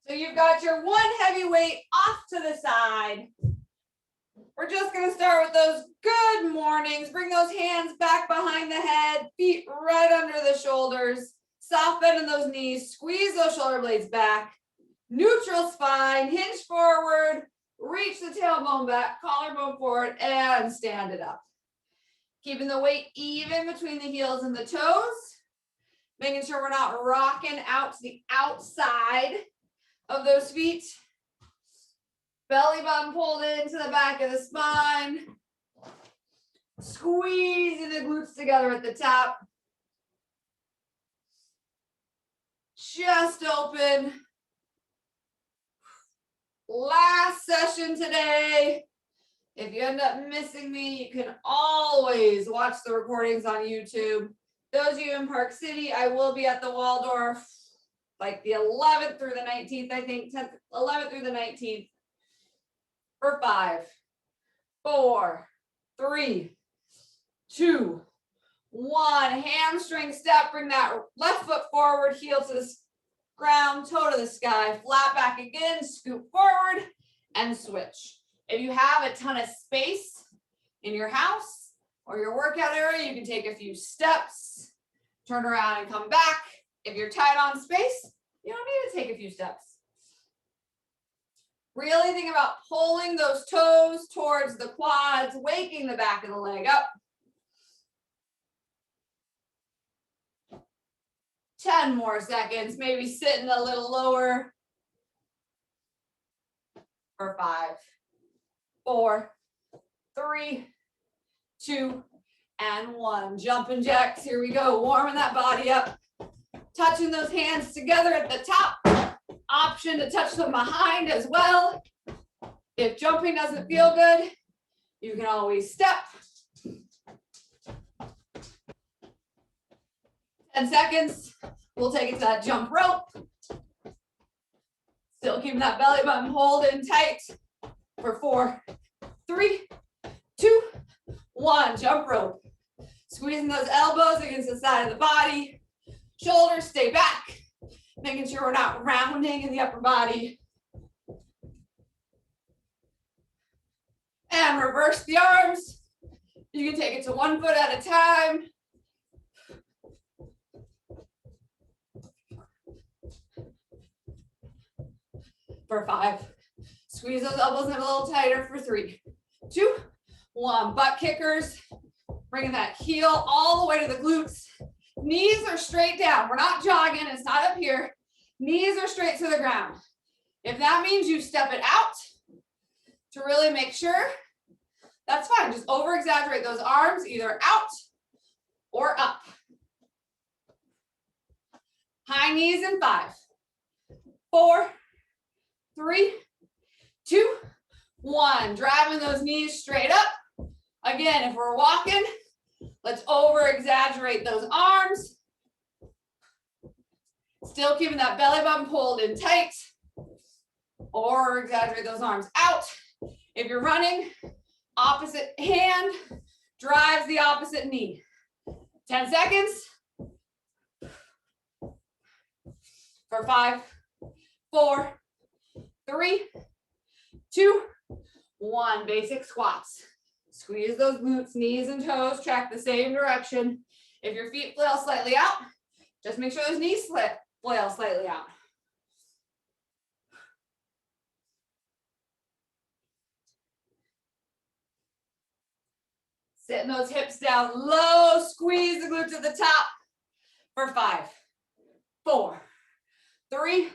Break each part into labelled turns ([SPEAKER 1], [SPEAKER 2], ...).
[SPEAKER 1] So you've got your one heavy weight off to the side. We're just going to start with those good mornings. Bring those hands back behind the head, feet right under the shoulders. Soft bend in those knees. Squeeze those shoulder blades back. Neutral spine. Hinge forward. Reach the tailbone back. Collarbone forward and stand it up. Keeping the weight even between the heels and the toes. Making sure we're not rocking out to the outside of those feet. Belly button pulled into the back of the spine. Squeezing the glutes together at the top. Chest open. Last session today. If you end up missing me, you can always watch the recordings on YouTube. Those of you in Park City, I will be at the Waldorf like the 11th through the 19th, I think, 10th, 11th through the 19th for 5, 4, 3, 2, 1. Hamstring step, bring that left foot forward, heel to the ground, toe to the sky, flat back again, scoop forward and switch. If you have a ton of space in your house or your workout area, you can take a few steps, turn around and come back. If you're tight on space, you don't need to take a few steps. Really think about pulling those toes towards the quads, waking the back of the leg up. 10 more seconds, maybe sitting a little lower. For 5, 4, 3, 2, and 1. Jumping jacks, here we go. Warming that body up. Touching those hands together at the top. Option to touch them behind as well. If jumping doesn't feel good, you can always step. 10 seconds. We'll take it to that jump rope. Still keeping that belly button holding tight for 4, 3, 2, 1. Jump rope. Squeezing those elbows against the side of the body. Shoulders stay back. Making sure we're not rounding in the upper body. And reverse the arms. You can take it to 1 foot at a time. For 5. Squeeze those elbows in a little tighter for 3, 2, 1. Butt kickers. Bringing that heel all the way to the glutes. Knees are straight down. We're not jogging. It's not up here. Knees are straight to the ground. If that means you step it out to really make sure, that's fine. Just over exaggerate those arms either out or up. High knees in 5, 4, 3, 2, 1. Driving those knees straight up. Again, if we're walking, let's over exaggerate those arms. Still keeping that belly button pulled in tight. Or exaggerate those arms out. If you're running, opposite hand drives the opposite knee. 10 seconds. For 5, 4, 3, 2, 1. Basic squats. Squeeze those glutes, knees and toes, track the same direction. If your feet flail slightly out, just make sure those knees flail slightly out. Sitting those hips down low, squeeze the glutes at the top for 5, 4, 3,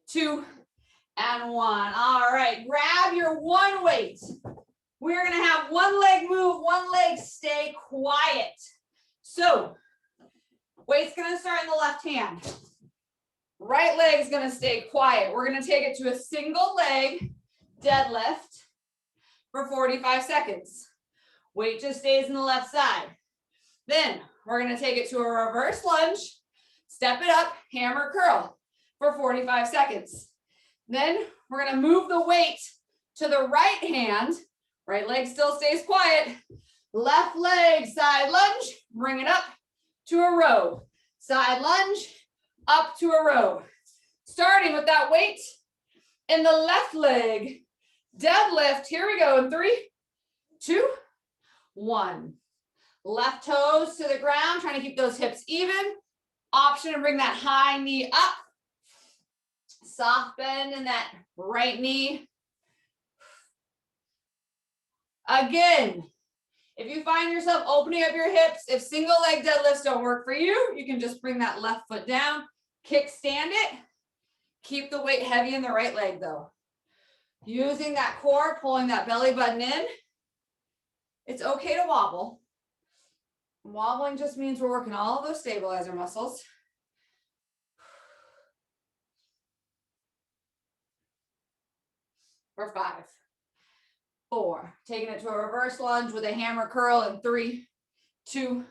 [SPEAKER 1] 2, and 1. All right, grab your one weight. We're going to have one leg move, one leg stay quiet. So, weight's going to start in the left hand. Right leg is going to stay quiet. We're going to take it to a single leg deadlift for 45 seconds. Weight just stays in the left side. Then, we're going to take it to a reverse lunge, step it up, hammer curl for 45 seconds. Then, we're going to move the weight to the right hand. Right leg still stays quiet. Left leg, side lunge, bring it up to a row. Side lunge, up to a row. Starting with that weight in the left leg. Deadlift, here we go in 3, 2, 1. Left toes to the ground, trying to keep those hips even. Option to bring that high knee up. Soft bend in that right knee. Again, if you find yourself opening up your hips, if single leg deadlifts don't work for you, you can just bring that left foot down, kickstand it. Keep the weight heavy in the right leg though. Using that core, pulling that belly button in. It's okay to wobble. Wobbling just means we're working all of those stabilizer muscles. For 5, 4, taking it to a reverse lunge with a hammer curl in 3, 2,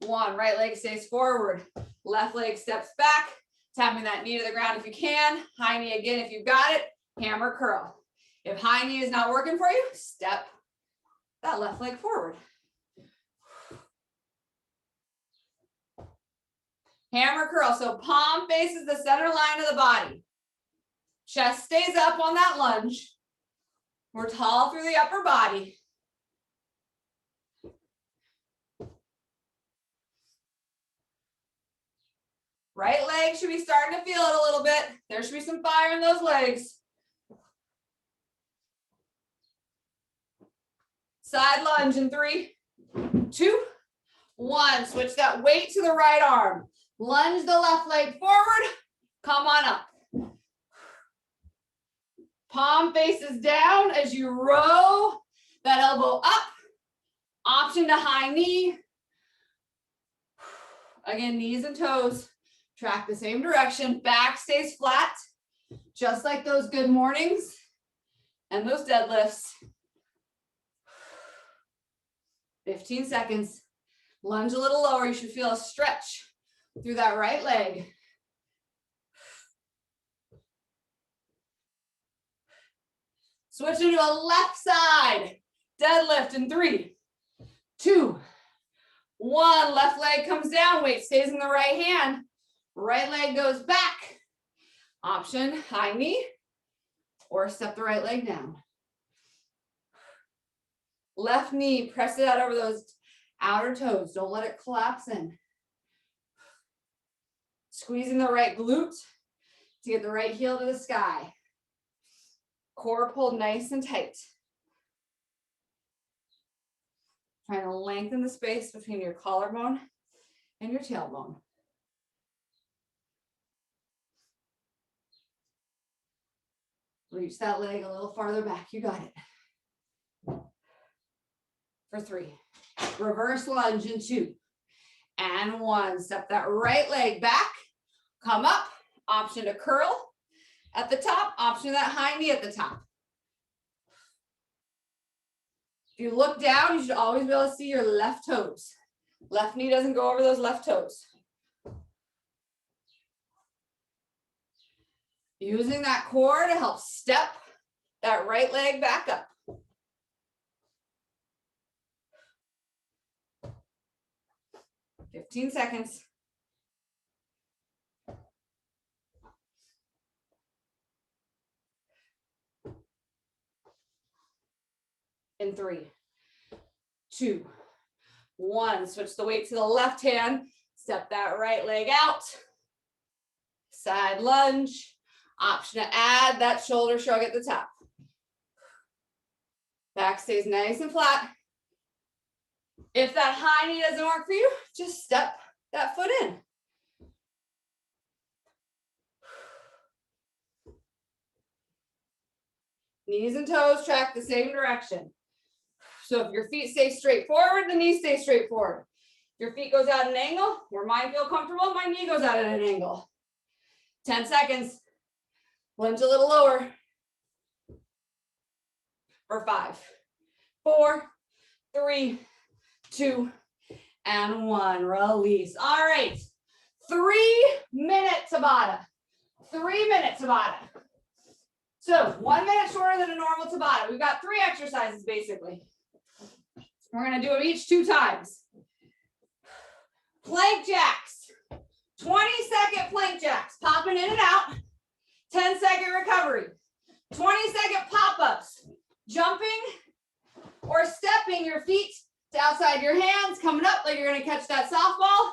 [SPEAKER 1] 1. Right leg stays forward, left leg steps back, tapping that knee to the ground if you can. High knee again if you've got it. Hammer curl. If high knee is not working for you, step that left leg forward. Hammer curl, so palm faces the center line of the body. Chest stays up on that lunge. We're tall through the upper body. Right leg should be starting to feel it a little bit. There should be some fire in those legs. Side lunge in 3, 2, 1. Switch that weight to the right arm. Lunge the left leg forward. Come on up. Palm faces down as you row that elbow up. Option to high knee. Again, knees and toes track the same direction. Back stays flat, just like those good mornings and those deadlifts. 15 seconds. Lunge a little lower. You should feel a stretch through that right leg. Switching to a left side. Deadlift in 3, 2, 1. Left leg comes down. Weight stays in the right hand. Right leg goes back. Option, high knee, or step the right leg down. Left knee, press it out over those outer toes. Don't let it collapse in. Squeezing the right glute to get the right heel to the sky. Core pulled nice and tight. Trying to lengthen the space between your collarbone and your tailbone. Reach that leg a little farther back. You got it. For 3. Reverse lunge in 2 and 1. Step that right leg back. Come up. Option to curl at the top. Option to that high knee at the top. If you look down, you should always be able to see your left toes. Left knee doesn't go over those left toes. Using that core to help step that right leg back up. $15 seconds. In 3, 2, 1. Switch the weight to the left hand. Step that right leg out. Side lunge. Option to add that shoulder shrug at the top. Back stays nice and flat. If that high knee doesn't work for you, just step that foot in. Knees and toes track the same direction. So if your feet stay straight forward, the knees stay straight forward. If your feet goes out at an angle, where mine feel comfortable, my knee goes out at an angle. 10 seconds. Lunge a little lower. For 5, 4, 3, 2, and 1. Release. All right. 3-minute Tabata. 3-minute Tabata. So 1 minute shorter than a normal Tabata. We've got 3 exercises basically. We're going to do them each 2 times. Plank jacks. 20-second plank jacks. Popping in and out. 10-second recovery. gonna catch that softball.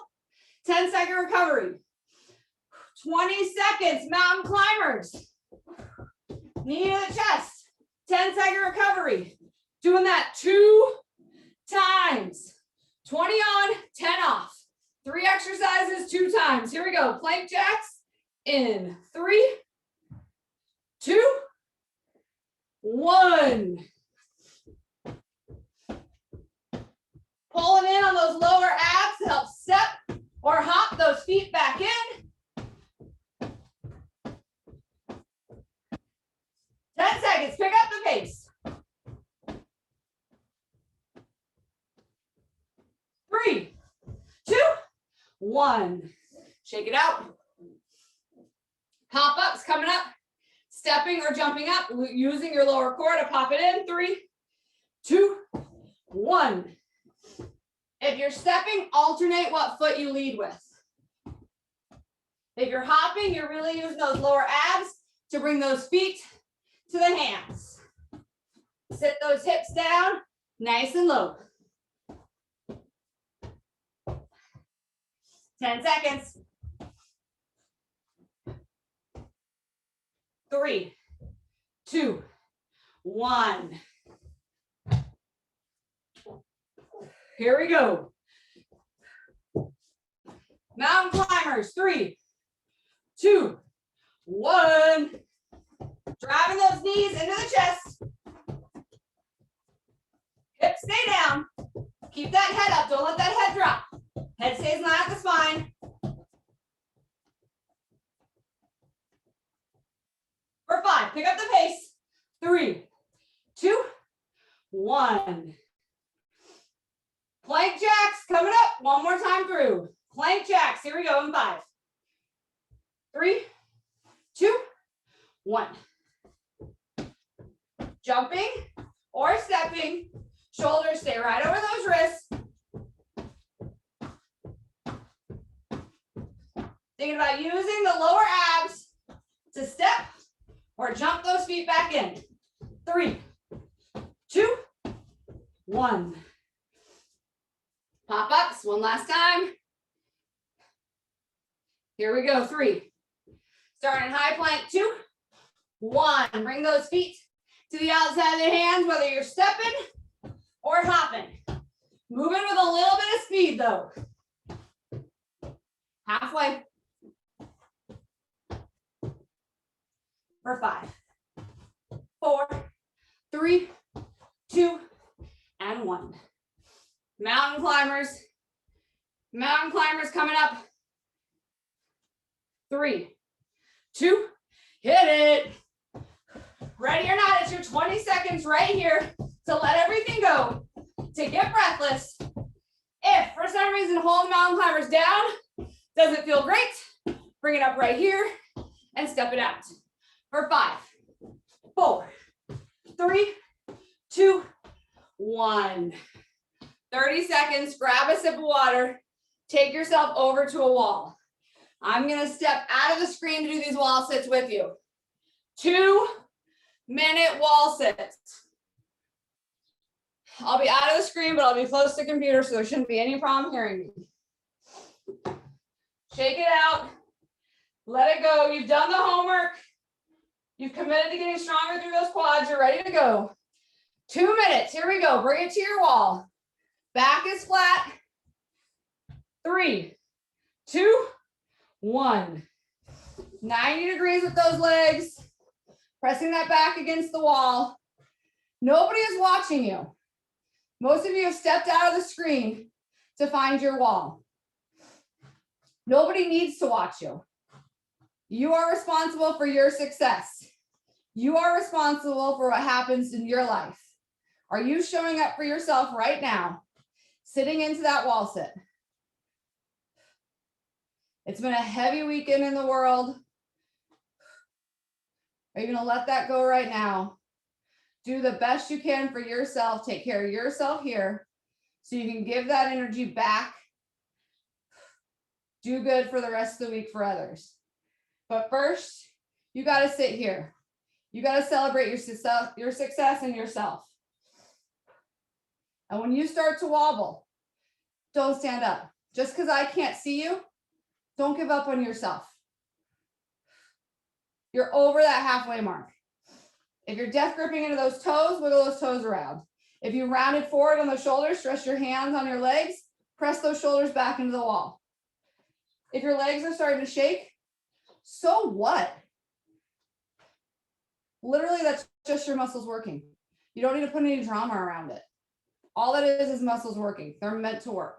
[SPEAKER 1] 10-second recovery. 20 seconds, mountain climbers. Knee to the chest. 10-second recovery. Doing that 2 times. 20 on, 10 off. 3 exercises, 2 times. Here we go. Plank jacks in 3, 2, 1. Pulling in on those lower abs to help step or hop those feet back in. 10 seconds, pick up the pace. 3, 2, 1. Shake it out. Pop ups coming up. Stepping or jumping up, using your lower core to pop it in. 3, 2, 1. If you're stepping, alternate what foot you lead with. If you're hopping, you're really using those lower abs to bring those feet to the hands. Sit those hips down, nice and low. 10 seconds. 3, 2, 1. Here we go. Mountain climbers, 3, 2, 1. Driving those knees into the chest. Hips stay down. Keep that head up. Don't let that head drop. Head stays in line at the spine. For 5, pick up the pace. 3, 2, 1. Plank jacks coming up. One more time through. Plank jacks. Here we go in 5, 3, 2, 1. Jumping or stepping. Shoulders stay right over those wrists. Thinking about using the lower abs to step or jump those feet back in. 3, 2, 1. Pop ups one last time. Here we go. 3. Starting high plank. 2, 1. Bring those feet to the outside of the hands, whether you're stepping or hopping. Moving with a little bit of speed though. Halfway. For 5, 4, 3, 2, and 1. Mountain climbers. Mountain climbers coming up. 3, 2, hit it. Ready or not, it's your 20 seconds right here to let everything go, to get breathless. If for some reason holding mountain climbers down doesn't feel great, bring it up right here and step it out. For 5, 4, 3, 2, 1. 30 seconds, grab a sip of water, take yourself over to a wall. I'm gonna step out of the screen to do these wall sits with you. 2-minute wall sits. I'll be out of the screen, but I'll be close to the computer, so there shouldn't be any problem hearing me. Shake it out, let it go. You've done the homework. You've committed to getting stronger through those quads. You're ready to go. 2 minutes. Here we go. Bring it to your wall. Back is flat. 3, 2, 1. 90 degrees with those legs. Pressing that back against the wall. Nobody is watching you. Most of you have stepped out of the screen to find your wall. Nobody needs to watch you. You are responsible for your success. You are responsible for what happens in your life. Are you showing up for yourself right now, sitting into that wall sit? It's been a heavy weekend in the world. Are you going to let that go right now? Do the best you can for yourself. Take care of yourself here so you can give that energy back. Do good for the rest of the week for others. But first, you got to sit here. You got to celebrate your success and yourself. And when you start to wobble, don't stand up. Just because I can't see you, don't give up on yourself. You're over that halfway mark. If you're death gripping into those toes, wiggle those toes around. If you rounded forward on the shoulders, stretch your hands on your legs, press those shoulders back into the wall. If your legs are starting to shake, so what? Literally, that's just your muscles working. You don't need to put any drama around it. All that is muscles working. They're meant to work.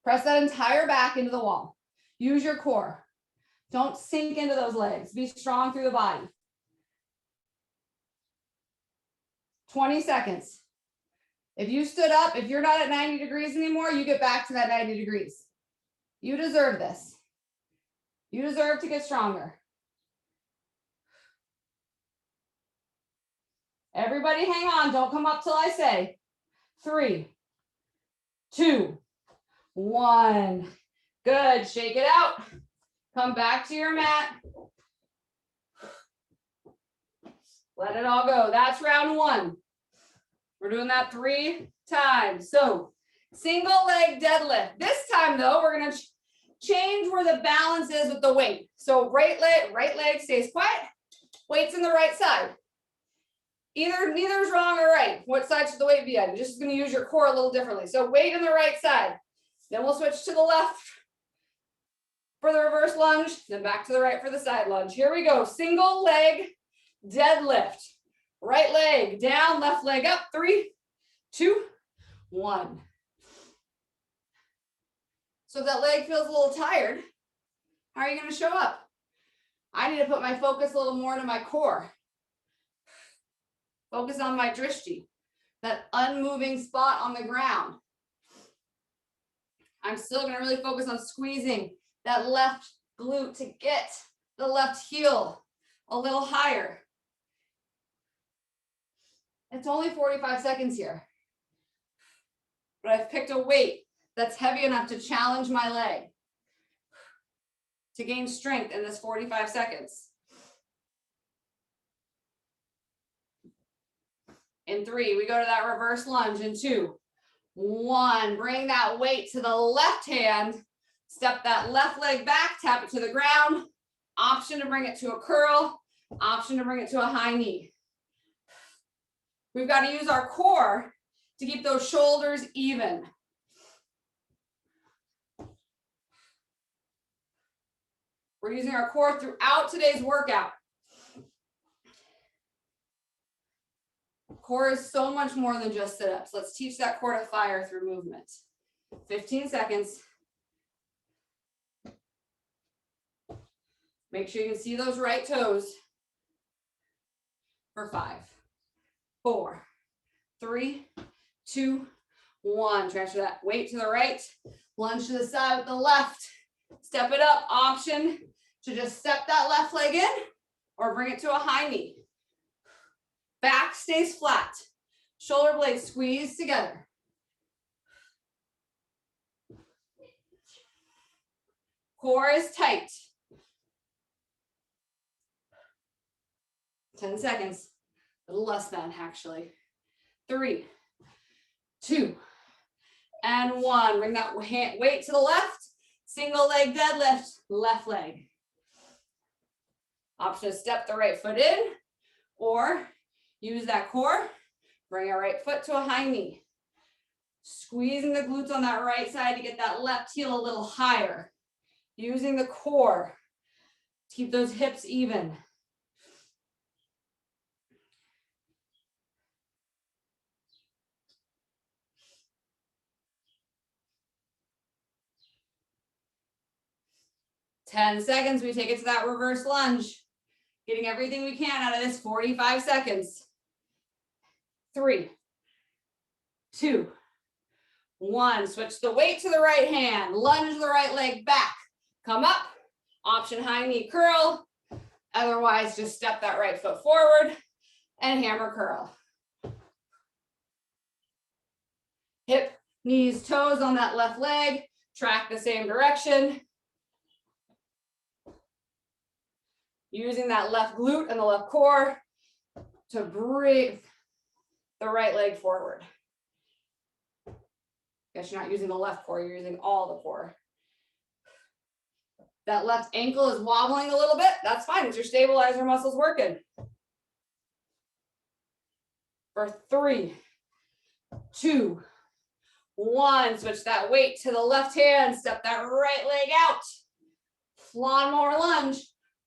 [SPEAKER 1] Press that entire back into the wall. Use your core. Don't sink into those legs. Be strong through the body. 20 seconds. If you stood up, if you're not at 90 degrees anymore, you get back to that 90 degrees. You deserve this. You deserve to get stronger. Everybody hang on. Don't come up till I say 3, 2, 1. Good. Shake it out. Come back to your mat. Let it all go. That's round 1. We're doing that 3 times. So single leg deadlift. This time though, we're going to change where the balance is with the weight. So right leg stays quiet. Weight's in the right side. Neither is wrong or right. What side should the weight be on? You're just going to use your core a little differently. So weight in the right side. Then we'll switch to the left for the reverse lunge, then back to the right for the side lunge. Here we go. Single leg deadlift. Right leg down, left leg up. 3, 2, 1. So if that leg feels a little tired, how are you going to show up? I need to put my focus a little more into my core. Focus on my drishti, that unmoving spot on the ground. I'm still going to really focus on squeezing that left glute to get the left heel a little higher. It's only 45 seconds here, but I've picked a weight that's heavy enough to challenge my leg to gain strength in this 45 seconds. In 3, we go to that reverse lunge. In 2, 1, bring that weight to the left hand, step that left leg back, tap it to the ground, option to bring it to a curl, option to bring it to a high knee. We've got to use our core to keep those shoulders even. We're using our core throughout today's workout. Core is so much more than just sit-ups. Let's teach that core to fire through movement. 15 seconds. Make sure you can see those right toes. For 5, 4, 3, 2, 1. Transfer that weight to the right. Lunge to the side with the left. Step it up. Option to just step that left leg in or bring it to a high knee. Back stays flat. Shoulder blades squeeze together. Core is tight. 10 seconds. A little less than, actually. 3, 2, and 1. Bring that weight to the left. Single leg deadlift, left leg. Option to step the right foot in or use that core. Bring our right foot to a high knee. Squeezing the glutes on that right side to get that left heel a little higher. Using the core to keep those hips even. Ten seconds, we take it to that reverse lunge. Getting everything we can out of this 45 seconds. 3, 2, 1. Switch the weight to the right hand. Lunge the right leg back. Come up. Option high knee curl. Otherwise, just step that right foot forward and hammer curl. Hip, knees, toes on that left leg. Track the same direction. Using that left glute and the left core to breathe. the right leg forward. Guess you're not using the left core, you're using all the core. That left ankle is wobbling a little bit. That's fine. It's your stabilizer muscles working. For 3, 2, 1. Switch that weight to the left hand. Step that right leg out. Lawnmower lunge.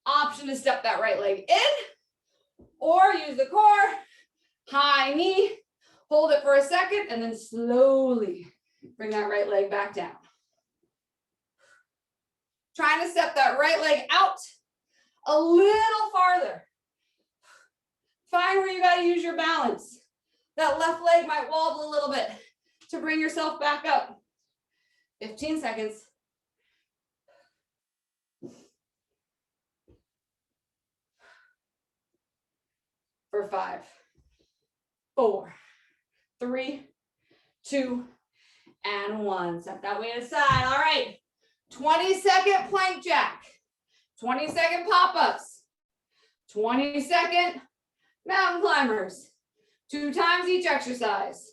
[SPEAKER 1] Option to step that right leg in or use the core. High knee. Hold it for a second and then slowly bring that right leg back down. Trying to step that right leg out a little farther. Find where you got to use your balance. That left leg might wobble a little bit to bring yourself back up. 15 seconds. For 5, 4, 3, 2, and 1. Step that weight aside. All right. 20-second plank jack. 20-second pop-ups. 20-second mountain climbers. 2 times each exercise.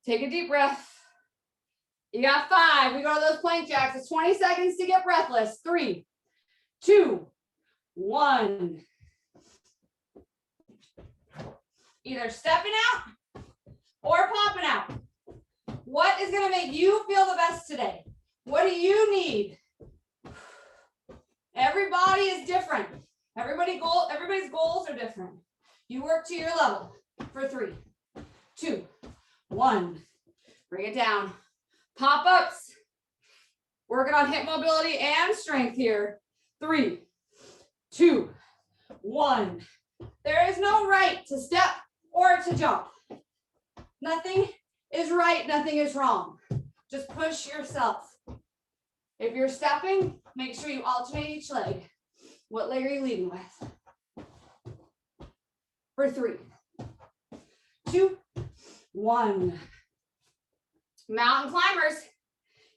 [SPEAKER 1] Take a deep breath. You got 5. We go to those plank jacks. It's 20 seconds to get breathless. 3, 2, 1. Either stepping out or popping out. What is going to make you feel the best today? What do you need? Everybody is different. Everybody's goals are different. You work to your level. For 3, 2, 1. Bring it down. Pop-ups. Working on hip mobility and strength here. 3, 2, 1. There is no right to step or to jump. Nothing is right, nothing is wrong. Just push yourself. If you're stepping, make sure you alternate each leg. What leg are you leading with? For 3, 2, 1. Mountain climbers.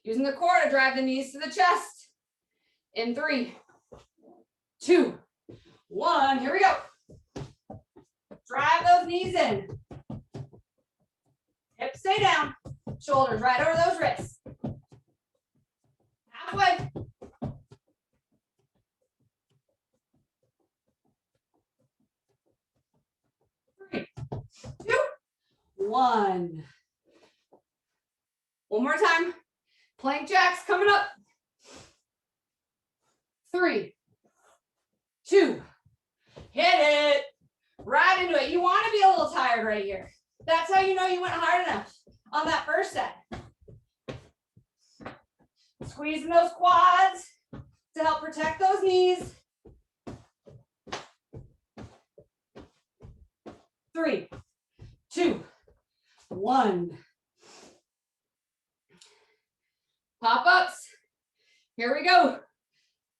[SPEAKER 1] Using the core to drive the knees to the chest. In 3, 2, 1. Here we go. Drive those knees in. Hips stay down. Shoulders right over those wrists. Halfway. 3, 2, 1. One more time. Plank jacks coming up. 3, 2. Hit it. Right into it. You want to be a little tired right here. That's how you know you went hard enough on that first set. Squeezing those quads to help protect those knees. 3, 2, 1. Pop-ups. Here we go.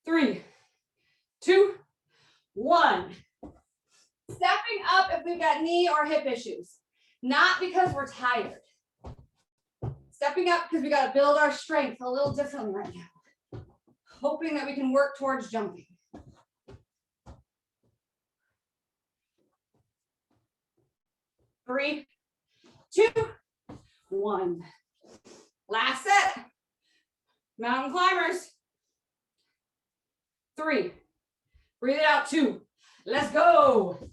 [SPEAKER 1] 3, 2, 1. Stepping up if we've got knee or hip issues, not because we're tired. Stepping up because we got to build our strength a little differently right now, hoping that we can work towards jumping. 3, 2, 1. Last set. Mountain climbers. 3. Breathe it out. 2. Let's go.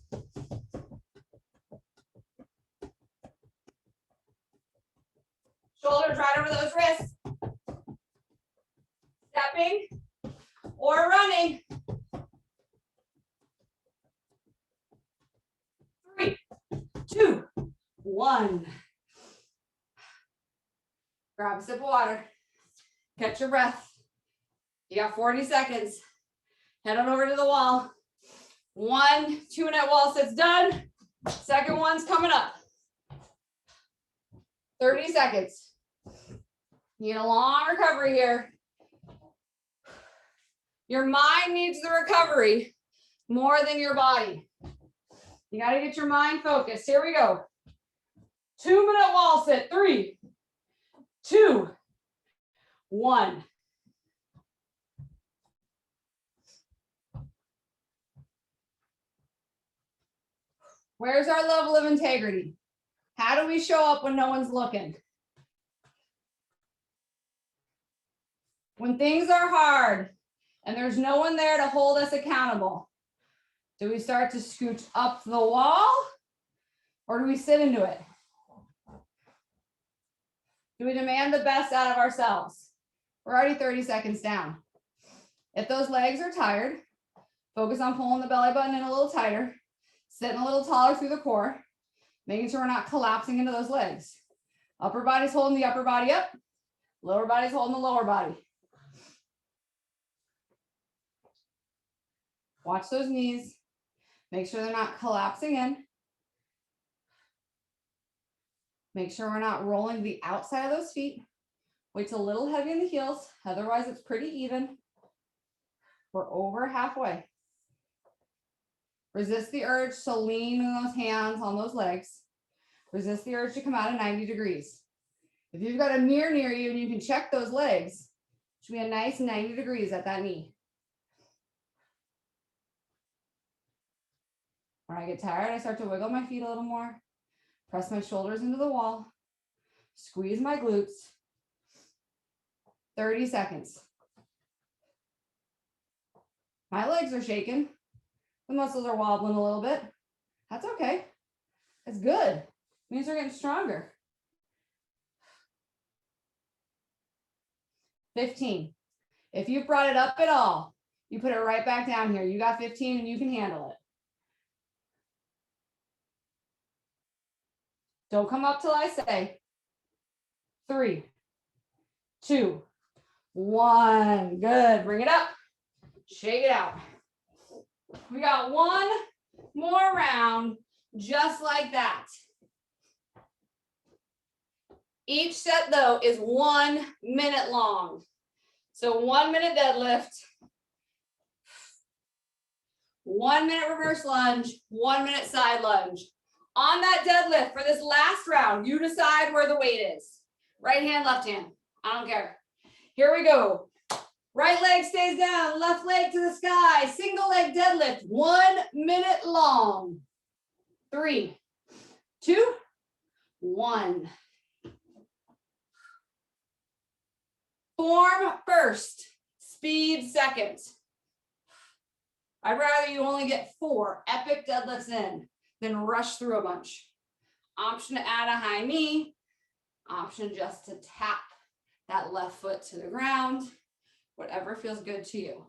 [SPEAKER 1] Shoulders right over those wrists. Stepping or running. 3, 2, 1. Grab a sip of water. Catch your breath. You got 40 seconds. Head on over to the wall. 1 2-minute wall sit's done. Second one's coming up. 30 seconds. You need a long recovery here. Your mind needs the recovery more than your body. You got to get your mind focused. Here we go. 2-minute wall sit. 3, 2, 1. Where's our level of integrity? How do we show up when no one's looking? When things are hard and there's no one there to hold us accountable, do we start to scooch up the wall or do we sit into it? Do we demand the best out of ourselves? We're already 30 seconds down. If those legs are tired, focus on pulling the belly button in a little tighter, sitting a little taller through the core, making sure we're not collapsing into those legs. Upper body's holding the upper body up, lower body's holding the lower body. Watch those knees. Make sure they're not collapsing in. Make sure we're not rolling the outside of those feet. Weight's a little heavy in the heels. Otherwise, it's pretty even. We're over halfway. Resist the urge to lean in those hands on those legs. Resist the urge to come out of 90 degrees. If you've got a mirror near you and you can check those legs, it should be a nice 90 degrees at that knee. When I get tired, I start to wiggle my feet a little more, press my shoulders into the wall, squeeze my glutes. 30 seconds. My legs are shaking. The muscles are wobbling a little bit. That's okay. It's good. It means we're getting stronger. 15. If you've brought it up at all, you put it right back down here. You got 15 and you can handle it. Don't come up till I say 3, 2, 1. Good. Bring it up. Shake it out. We got one more round just like that. Each set though is 1 minute long. So 1 minute deadlift, 1 minute reverse lunge, 1 minute side lunge. On that deadlift for this last round, you decide where the weight is. Right hand, left hand. I don't care. Here we go. Right leg stays down, left leg to the sky. Single leg deadlift, 1 minute long. 3, 2, 1. Form first, speed second. I'd rather you only get 4 epic deadlifts in than rush through a bunch. Option to add a high knee, option just to tap that left foot to the ground, whatever feels good to you.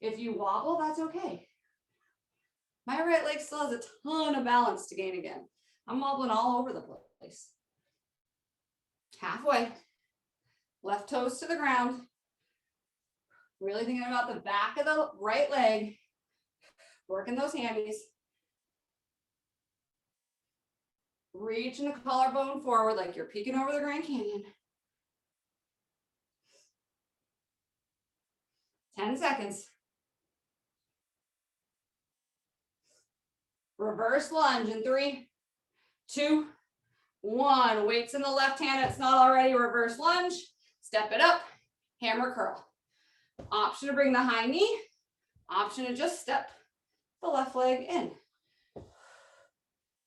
[SPEAKER 1] If you wobble, that's okay. My right leg still has a ton of balance to gain again. I'm wobbling all over the place. Halfway. Left toes to the ground. Really thinking about the back of the right leg. Working those hammies. Reaching the collarbone forward like you're peeking over the Grand Canyon. 10 seconds. Reverse lunge in 3, 2, 1. Weights in the left hand. It's not already reverse lunge. Step it up. Hammer curl. Option to bring the high knee. Option to just step the left leg in.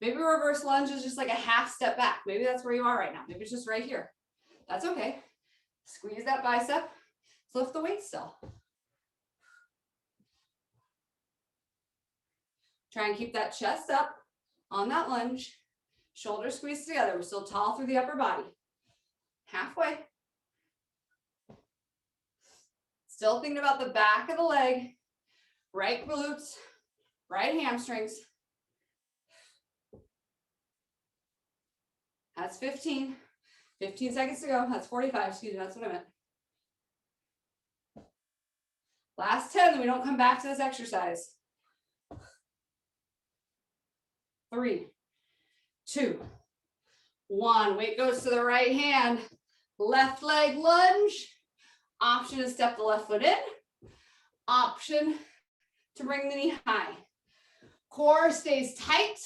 [SPEAKER 1] Maybe reverse lunge is just like a half step back. Maybe that's where you are right now. Maybe it's just right here. That's okay. Squeeze that bicep. Lift the weight still. Try and keep that chest up on that lunge. Shoulders squeezed together. We're still tall through the upper body. Halfway. Still thinking about the back of the leg. Right glutes. Right hamstrings. That's 15. 15 seconds to go. That's 45. Excuse me. That's what I meant. Last 10, then we don't come back to this exercise. 3, 2, 1. Weight goes to the right hand. Left leg lunge. Option to step the left foot in. Option to bring the knee high. Core stays tight.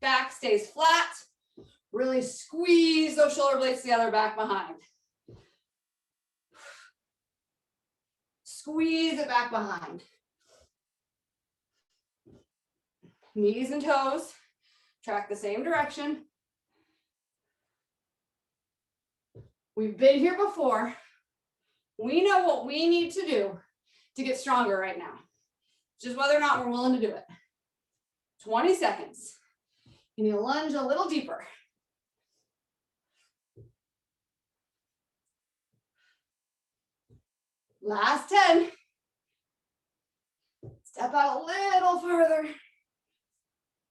[SPEAKER 1] Back stays flat. Really squeeze those shoulder blades together back behind. Squeeze it back behind. Knees and toes track the same direction. We've been here before. We know what we need to do to get stronger right now. Just whether or not we're willing to do it. 20 seconds. You need to lunge a little deeper. Last 10. Step out a little further.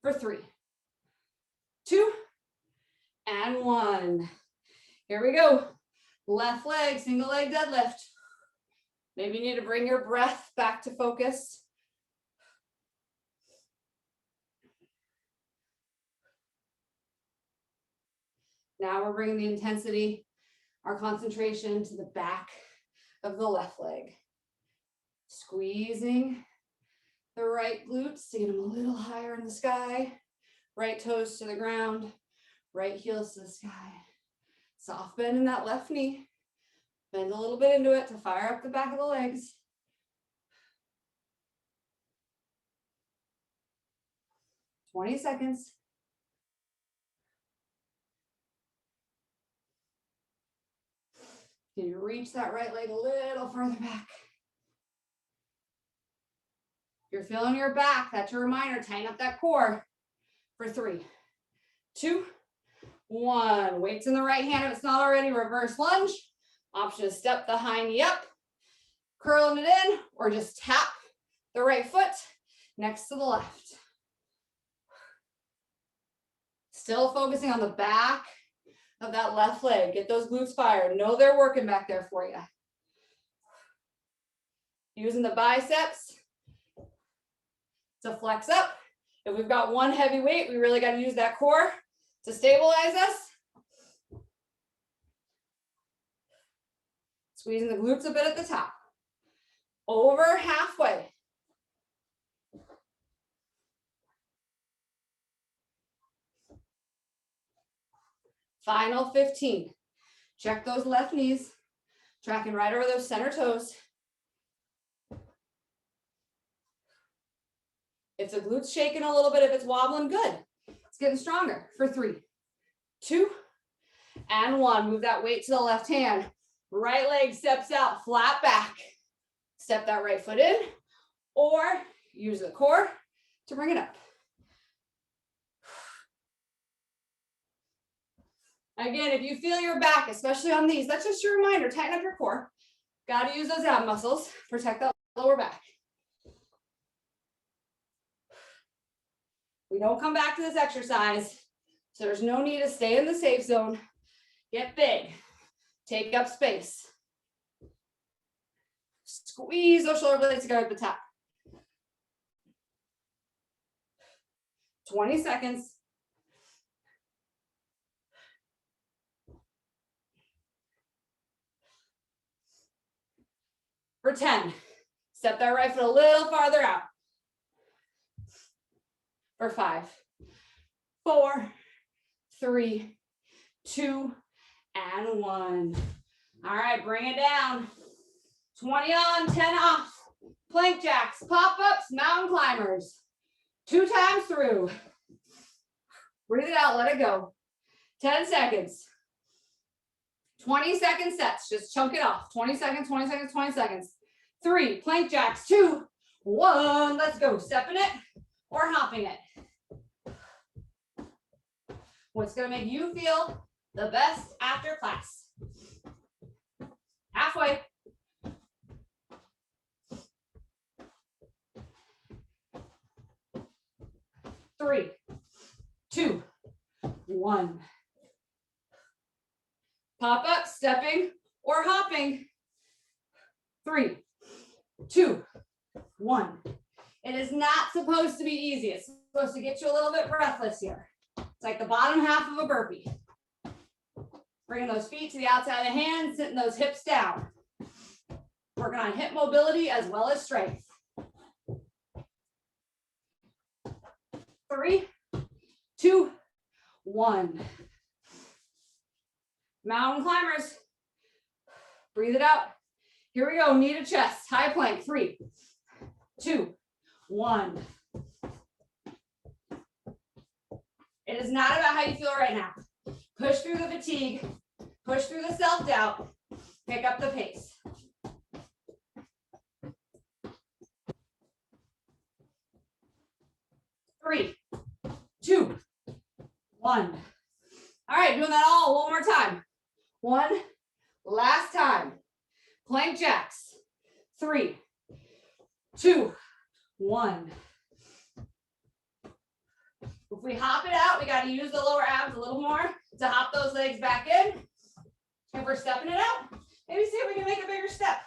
[SPEAKER 1] For 3, 2, and 1. Here we go. Left leg, single leg deadlift. Maybe you need to bring your breath back to focus. Now we're bringing the intensity, our concentration to the back of the left leg. Squeezing the right glutes to get them a little higher in the sky. Right toes to the ground, right heels to the sky. Soft bend in that left knee. Bend a little bit into it to fire up the back of the legs. "20 seconds. Can you reach that right leg a little further back? If you're feeling your back, that's your reminder, tighten up that core. For 3, 2, 1. Weights in the right hand if it's not already. Reverse lunge. Option is step the high knee up, curling it in, or just tap the right foot next to the left. Still focusing on the back of that left leg. Get those glutes fired. Know they're working back there for you. Using the biceps to flex up. If we've got one heavy weight, we really got to use that core to stabilize us. Squeezing the glutes a bit at the top. Over halfway. Final 15. Check those left knees. Tracking right over those center toes. If the glutes shaking a little bit, if it's wobbling, good. It's getting stronger. For 3, 2, and 1. Move that weight to the left hand. Right leg steps out, flat back. Step that right foot in, or use the core to bring it up. Again, if you feel your back, especially on these, that's just your reminder, tighten up your core. Got to use those ab muscles, protect that lower back. We don't come back to this exercise, so there's no need to stay in the safe zone. Get big, take up space. Squeeze those shoulder blades together at the top. 20 seconds. For 10, step that right foot a little farther out. For 5, 4, 3, 2, and 1. All right, bring it down. 20 on, 10 off. Plank jacks, pop-ups, mountain climbers. 2 times through. Breathe it out, let it go. 10 seconds. 20-second sets, just chunk it off. 20 seconds, 20 seconds, 20 seconds. 3, plank jacks, 2, 1, let's go. Stepping it or hopping it. What's gonna make you feel the best after class? Halfway. Three, 2, 1. Pop up, stepping or hopping. 3, 2, 1. It is not supposed to be easy. It's supposed to get you a little bit breathless here. It's like the bottom half of a burpee. Bringing those feet to the outside of the hands, sitting those hips down. Working on hip mobility as well as strength. 3, 2, 1. Mountain climbers. Breathe it out. Here we go, knee to chest, high plank. 3, 2, 1. It is not about how you feel right now. Push through the fatigue. Push through the self-doubt. Pick up the pace. 3, 2, 1. All right, doing that all one more time. One last time. Plank jacks. 3, 2, 1. If we hop it out, we got to use the lower abs a little more to hop those legs back in. If we're stepping it out, maybe see if we can make a bigger step.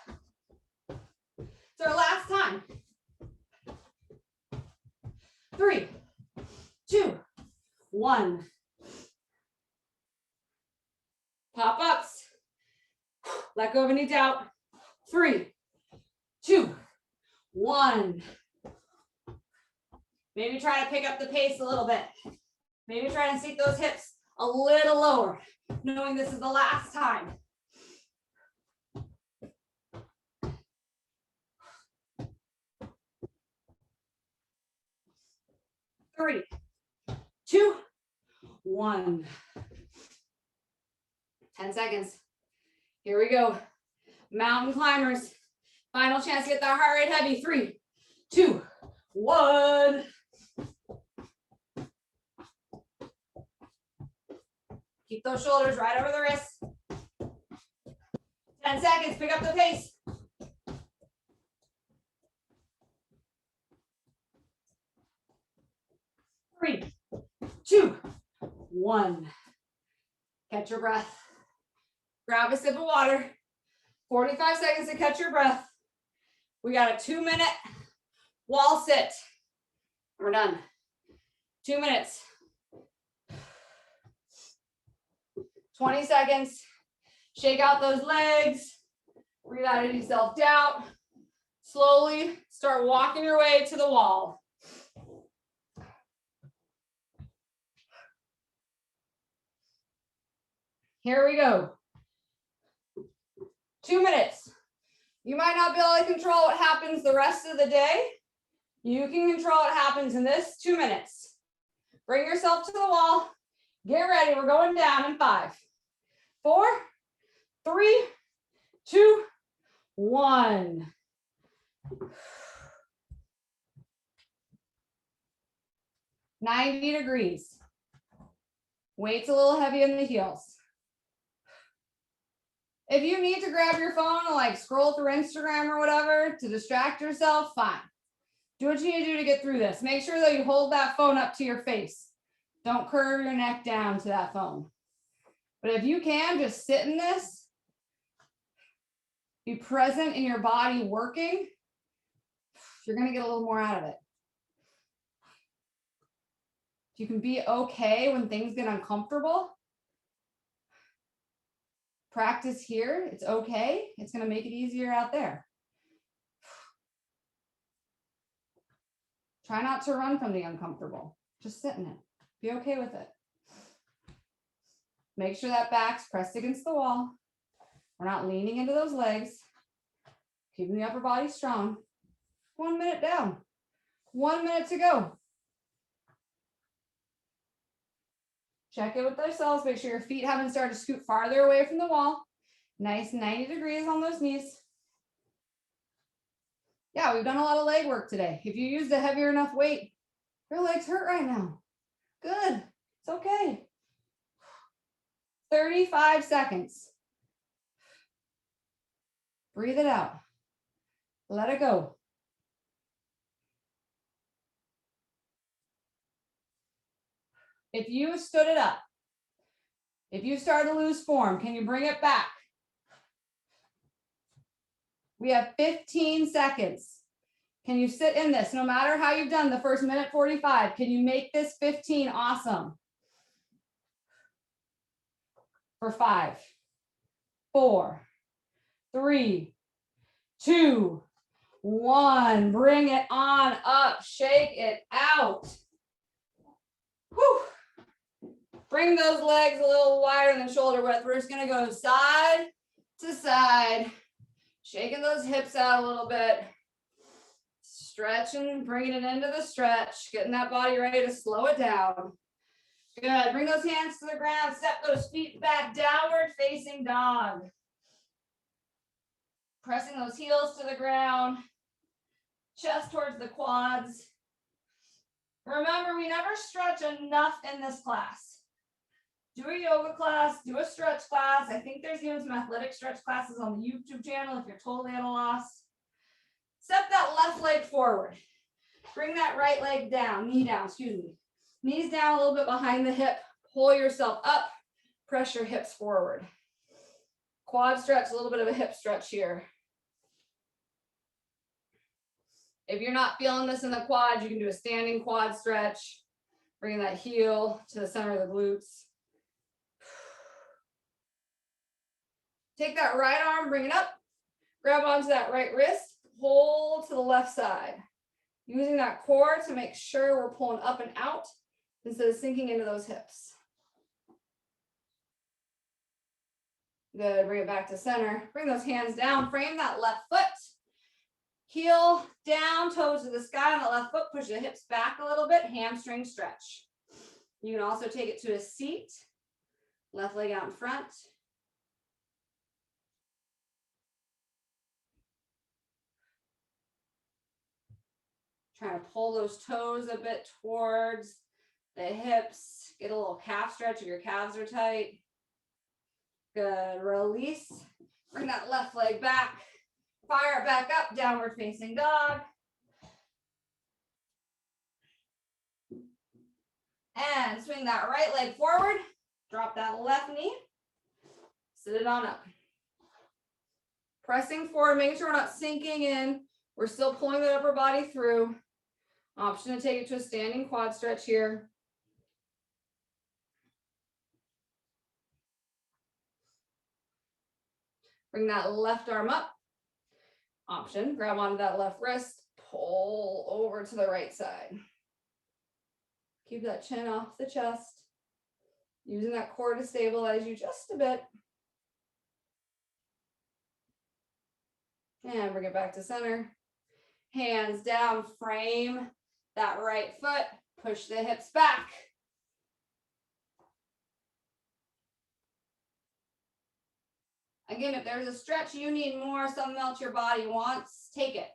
[SPEAKER 1] It's our last time. 3, 2, 1. Pop-ups. Let go of any doubt. 3, 2, 1. Maybe try to pick up the pace a little bit. Maybe try to sink those hips a little lower, knowing this is the last time. Three, 2, 1. 10 seconds. Here we go. Mountain climbers. Final chance to get that heart rate heavy. 3, 2, 1. Keep those shoulders right over the wrists. 10 seconds. Pick up the pace. 3, 2, 1. Catch your breath. Grab a sip of water. 45 seconds to catch your breath. We got a 2-minute wall sit. We're done. 2 minutes. 20 seconds. Shake out those legs. Breathe out any self-doubt. Slowly start walking your way to the wall. Here we go. 2 minutes. You might not be able to control what happens the rest of the day. You can control what happens in this 2 minutes. Bring yourself to the wall. Get ready. We're going down in 5, 4, 3, 2, 1. $90 degrees. Weight's a little heavy in the heels. If you need to grab your phone and like scroll through Instagram or whatever to distract yourself, fine. Do what you need to do to get through this. Make sure that you hold that phone up to your face. Don't curve your neck down to that phone. But if you can, just sit in this. Be present in your body working. You're going to get a little more out of it. If you can be okay when things get uncomfortable, practice here. It's okay. It's going to make it easier out there. Try not to run from the uncomfortable. Just sit in it. Be okay with it. Make sure that back's pressed against the wall. We're not leaning into those legs. Keeping the upper body strong. 1 minute down. 1 minute to go. Check it with ourselves. Make sure your feet haven't started to scoot farther away from the wall. Nice 90 degrees on those knees. Yeah, we've done a lot of leg work today. If you used a heavier enough weight, your legs hurt right now. Good. It's okay. 35 seconds. Breathe it out. Let it go. If you stood it up, if you start to lose form, can you bring it back? We have 15 seconds. Can you sit in this? No matter how you've done the first minute 45, can you make this 15 awesome? For 5, 4, 3, 2, 1. Bring it on up. Shake it out. Whew. Bring those legs a little wider than shoulder width. We're just going to go side to side, shaking those hips out a little bit, stretching, bringing it into the stretch, getting that body ready to slow it down. Good. Bring those hands to the ground. Step those feet back, downward facing dog. Pressing those heels to the ground. Chest towards the quads. Remember, we never stretch enough in this class. Do a yoga class, do a stretch class. I think there's even some athletic stretch classes on the YouTube channel if you're totally at a loss. Step that left leg forward. Bring that right leg down, knee down, excuse me. Knees down a little bit behind the hip. Pull yourself up. Press your hips forward. Quad stretch, a little bit of a hip stretch here. If you're not feeling this in the quads, you can do a standing quad stretch. Bring that heel to the center of the glutes. Take that right arm, bring it up. Grab onto that right wrist. Pull to the left side. Using that core to make sure we're pulling up and out instead of sinking into those hips. Good, bring it back to center. Bring those hands down, frame that left foot. Heel down, toes to the sky on the left foot. Push the hips back a little bit, hamstring stretch. You can also take it to a seat. Left leg out in front. Trying to pull those toes a bit towards the hips. Get a little calf stretch if your calves are tight. Good, release. Bring that left leg back. Fire it back up, downward facing dog. And swing that right leg forward. Drop that left knee. Sit it on up. Pressing forward, making sure we're not sinking in. We're still pulling the upper body through. Option to take it to a standing quad stretch here. Bring that left arm up. Option, grab onto that left wrist, pull over to the right side. Keep that chin off the chest. Using that core to stabilize you just a bit. And bring it back to center. Hands down, frame that right foot, push the hips back. Again, if there's a stretch you need more, something else your body wants, take it.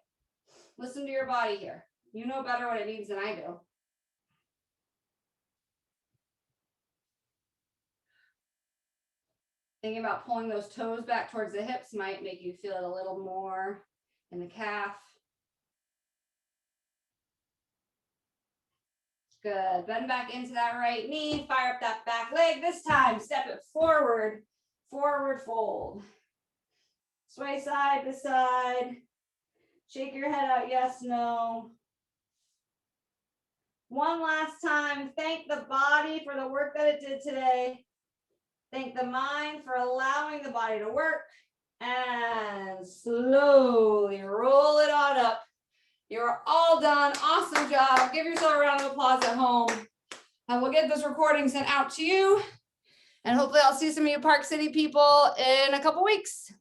[SPEAKER 1] Listen to your body here. You know better what it needs than I do. Thinking about pulling those toes back towards the hips might make you feel it a little more in the calf. Good. Bend back into that right knee. Fire up that back leg. This time, step it forward. Forward fold. Sway side to side. Shake your head out, yes, no. One last time. Thank the body for the work that it did today. Thank the mind for allowing the body to work. And slowly roll it on up. You're all done. Awesome job. Give yourself a round of applause at home. And we'll get this recording sent out to you. And hopefully I'll see some of you Park City people in a couple weeks.